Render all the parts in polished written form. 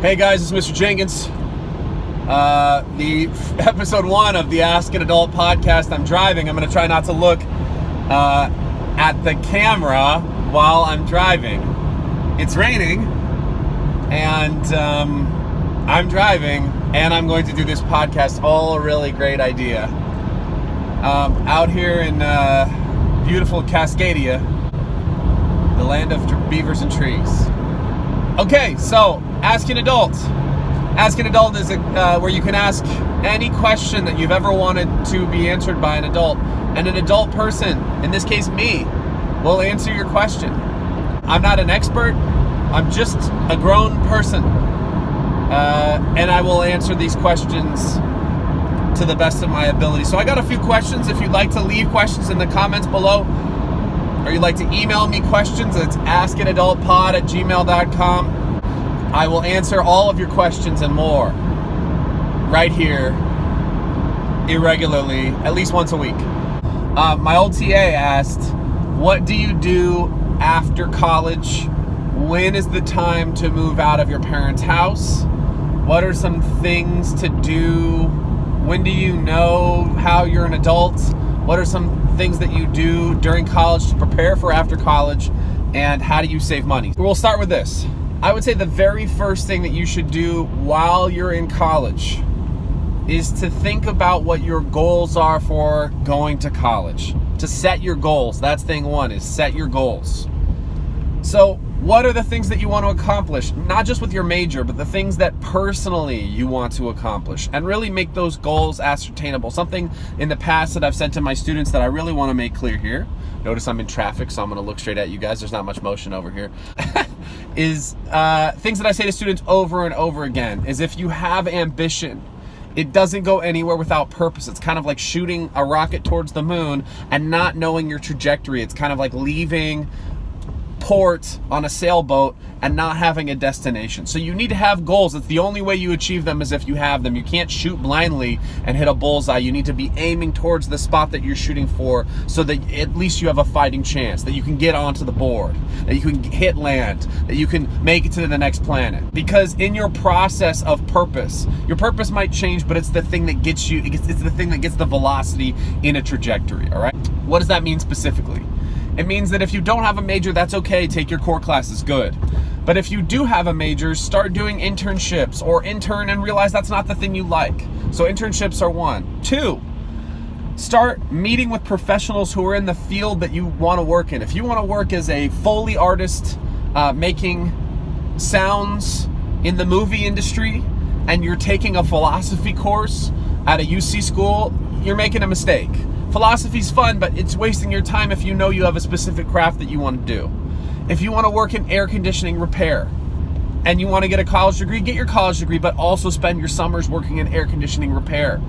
Hey guys, it's Mr. Jenkins. The episode 1 of the Ask an Adult podcast. I'm driving. I'm going to try not to look at the camera while I'm driving. It's raining, and I'm driving, and I'm going to do this podcast. All a really great idea. Out here in beautiful Cascadia, the land of beavers and trees. Okay, so Ask an Adult. Ask an Adult is where you can ask any question that you've ever wanted to be answered by an adult. And an adult person, in this case me, will answer your question. I'm not an expert. I'm just a grown person. And I will answer these questions to the best of my ability. So I got a few questions. If you'd like to leave questions in the comments below, or you'd like to email me questions, it's askanadultpod@gmail.com. I will answer all of your questions and more right here, irregularly, at least once a week. My old TA asked, what do you do after college? When is the time to move out of your parents' house? What are some things to do? When do you know how you're an adult? What are some things that you do during college to prepare for after college? And how do you save money? We'll start with this. I would say the very first thing that you should do while you're in college is to think about what your goals are for going to college. To set your goals. That's thing one, is set your goals. So what are the things that you want to accomplish? Not just with your major, but the things that personally you want to accomplish, and really make those goals ascertainable. Something in the past that I've said to my students that I really want to make clear here. Notice I'm in traffic, so I'm going to look straight at you guys. There's not much motion over here. Is things that I say to students over and over again is, if you have ambition, it doesn't go anywhere without purpose. It's kind of like shooting a rocket towards the moon and not knowing your trajectory. It's kind of like leaving port on a sailboat and not having a destination. So you need to have goals. It's the only way you achieve them is if you have them. You can't shoot blindly and hit a bullseye. You need to be aiming towards the spot that you're shooting for, so that at least you have a fighting chance, that you can get onto the board, that you can hit land, that you can make it to the next planet. Because in your process of purpose, your purpose might change, but it's the thing that gets you, it's the thing that gets the velocity in a trajectory, all right? What does that mean specifically? It means that if you don't have a major, that's okay. Take your core classes, good. But if you do have a major, start doing internships, or intern and realize that's not the thing you like. So internships are 1. 2, start meeting with professionals who are in the field that you want to work in. If you want to work as a Foley artist making sounds in the movie industry, and you're taking a philosophy course at a UC school, you're making a mistake. Philosophy's fun, but it's wasting your time if you know you have a specific craft that you want to do. If you want to work in air conditioning repair and you want to get a college degree, get your college degree, but also spend your summers working in air conditioning repair.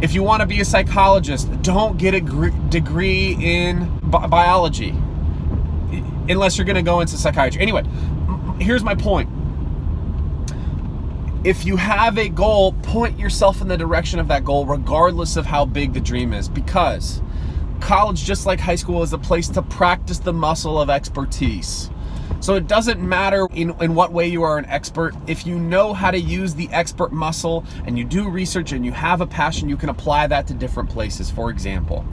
If you want to be a psychologist, don't get a degree in biology unless you're going to go into psychiatry. Anyway, here's my point. If you have a goal, point yourself in the direction of that goal, regardless of how big the dream is, because college, just like high school, is a place to practice the muscle of expertise. So it doesn't matter in what way you are an expert. If you know how to use the expert muscle and you do research and you have a passion, you can apply that to different places. For example,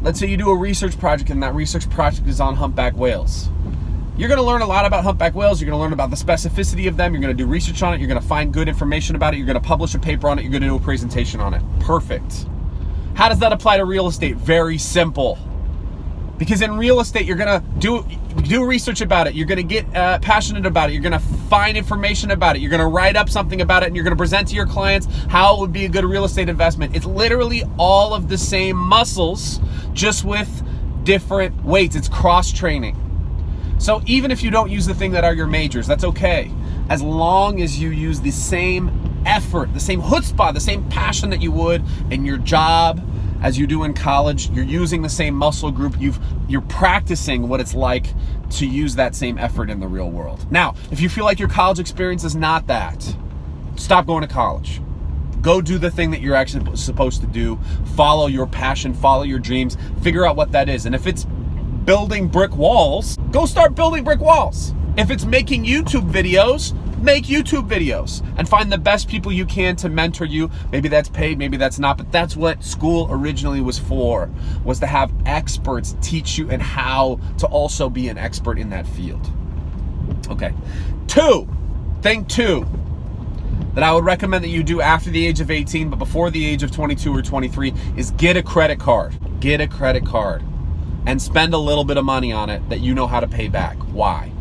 let's say you do a research project and that research project is on humpback whales. You're going to learn a lot about humpback whales. You're going to learn about the specificity of them. You're going to do research on it. You're going to find good information about it. You're going to publish a paper on it. You're going to do a presentation on it. Perfect. How does that apply to real estate? Very simple. Because in real estate, you're going to do research about it. You're going to get passionate about it. You're going to find information about it. You're going to write up something about it, and you're going to present to your clients how it would be a good real estate investment. It's literally all of the same muscles, just with different weights. It's cross-training. So even if you don't use the thing that are your majors, that's okay. As long as you use the same effort, the same chutzpah, the same passion that you would in your job as you do in college, you're using the same muscle group, you're practicing what it's like to use that same effort in the real world. Now, if you feel like your college experience is not that, stop going to college. Go do the thing that you're actually supposed to do. Follow your passion, follow your dreams, figure out what that is. And if it's building brick walls, go start building brick walls. If it's making YouTube videos, Make YouTube videos and find the best people you can to mentor you. Maybe that's paid, maybe that's not, but that's what school originally was for, was to have experts teach you and how to also be an expert in that field. Okay. Thing two that I would recommend that you do after the age of 18, but before the age of 22 or 23, is get a credit card. Get a credit card and spend a little bit of money on it that you know how to pay back. Why?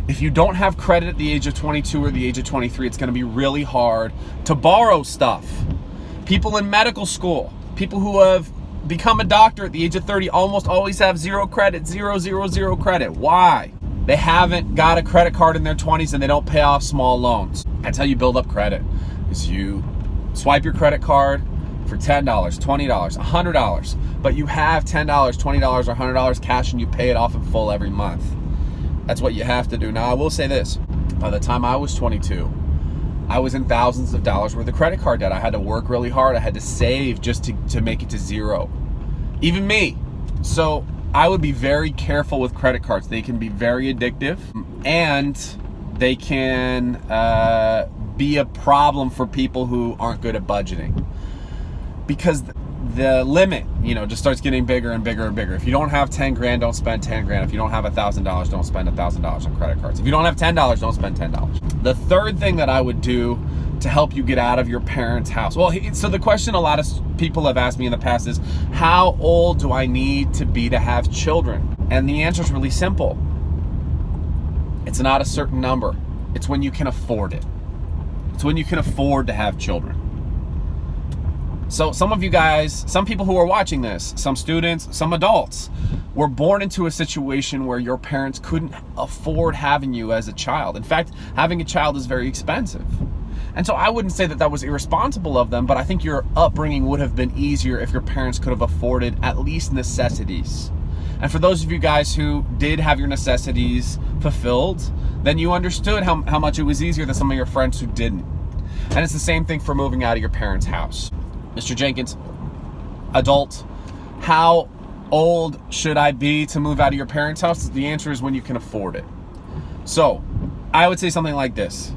If you don't have credit at the age of 22 or the age of 23, it's going to be really hard to borrow stuff. People in medical school, people who have become a doctor at the age of 30 almost always have zero credit, zero credit. Why? They haven't got a credit card in their 20s and they don't pay off small loans. That's how you build up credit, is you swipe your credit card for $10, $20, $100, but you have $10, $20, or $100 cash and you pay it off in full every month. That's what you have to do. Now, I will say this. By the time I was 22, I was in thousands of dollars worth of credit card debt. I had to work really hard. I had to save just to make it to zero. Even me. So I would be very careful with credit cards. They can be very addictive and they can be a problem for people who aren't good at budgeting. Because the limit, just starts getting bigger and bigger and bigger. If you don't have 10 grand, don't spend 10 grand. If you don't have $1,000, don't spend $1,000 on credit cards. If you don't have $10, don't spend $10. The third thing that I would do to help you get out of your parents' house. Well, so the question a lot of people have asked me in the past is, how old do I need to be to have children? And the answer is really simple. It's not a certain number. It's when you can afford it. It's when you can afford to have children. So some of you guys, some people who are watching this, some students, some adults, were born into a situation where your parents couldn't afford having you as a child. In fact, having a child is very expensive. And so I wouldn't say that that was irresponsible of them, but I think your upbringing would have been easier if your parents could have afforded at least necessities. And for those of you guys who did have your necessities fulfilled, then you understood how much it was easier than some of your friends who didn't. And it's the same thing for moving out of your parents' house. Mr. Jenkins, adult, how old should I be to move out of your parents' house? The answer is when you can afford it. So I would say something like this.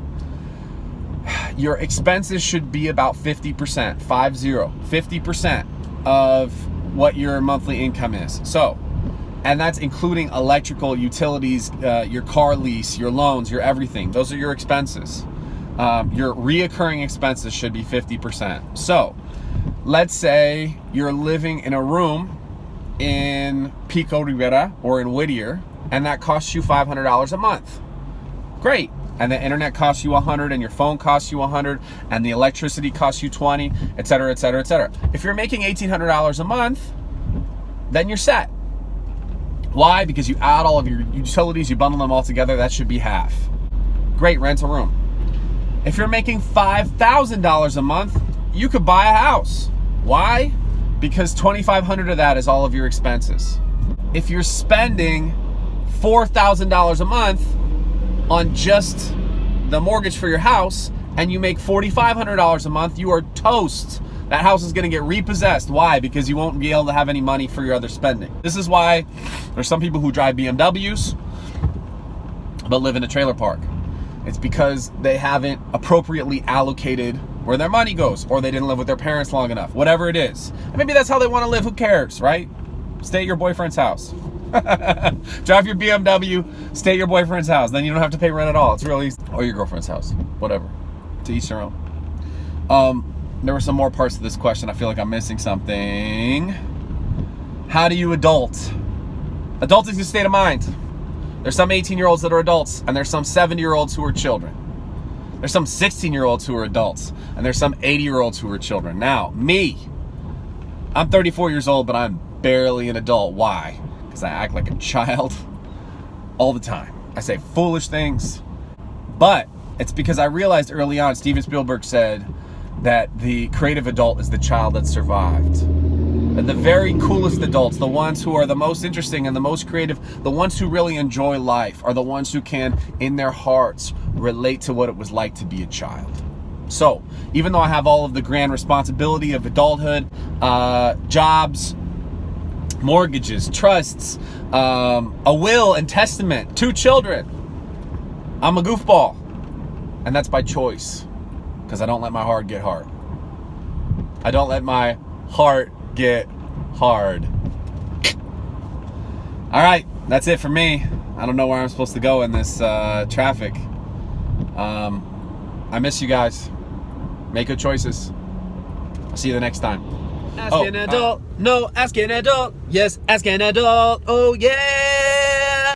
Your expenses should be about 50%, 50% of what your monthly income is. So, and that's including electrical, utilities, your car lease, your loans, your everything. Those are your expenses. Your reoccurring expenses should be 50%. So, let's say you're living in a room in Pico Rivera or in Whittier, and that costs you $500 a month. Great. And the internet costs you $100, and your phone costs you $100, and the electricity costs you $20, et cetera, et cetera, et cetera. If you're making $1,800 a month, then you're set. Why? Because you add all of your utilities, you bundle them all together, that should be half. Great, rent a room. If you're making $5,000 a month, you could buy a house. Why? Because $2,500 of that is all of your expenses. If you're spending $4,000 a month on just the mortgage for your house and you make $4,500 a month, you are toast. That house is going to get repossessed. Why? Because you won't be able to have any money for your other spending. This is why there's some people who drive BMWs but live in a trailer park. It's because they haven't appropriately allocated where their money goes, or they didn't live with their parents long enough, whatever it is. And maybe that's how they want to live. Who cares, right? Stay at your boyfriend's house. Drive your BMW, stay at your boyfriend's house. Then you don't have to pay rent at all. It's really easy. Or your girlfriend's house. Whatever. To each their own. There were some more parts to this question. I feel like I'm missing something. How do you adult? Adulting is a state of mind. There's some 18-year-olds that are adults, and there's some 70-year-olds who are children. There's some 16-year-olds who are adults, and there's some 80-year-olds who are children. Now, me, I'm 34 years old, but I'm barely an adult. Why? Because I act like a child all the time. I say foolish things, but it's because I realized early on, Steven Spielberg said that the creative adult is the child that survived. And the very coolest adults, the ones who are the most interesting and the most creative, the ones who really enjoy life, are the ones who can, in their hearts, relate to what it was like to be a child. So, even though I have all of the grand responsibility of adulthood, jobs, mortgages, trusts, a will and testament, 2 children, I'm a goofball. And that's by choice, because I don't let my heart get hard. I don't let my heart get hard. All right, that's it for me. I don't know where I'm supposed to go in this traffic. I miss you guys. Make good choices. I'll see you the next time. Ask an adult. No, ask an adult. Yes, ask an adult. Oh, yeah.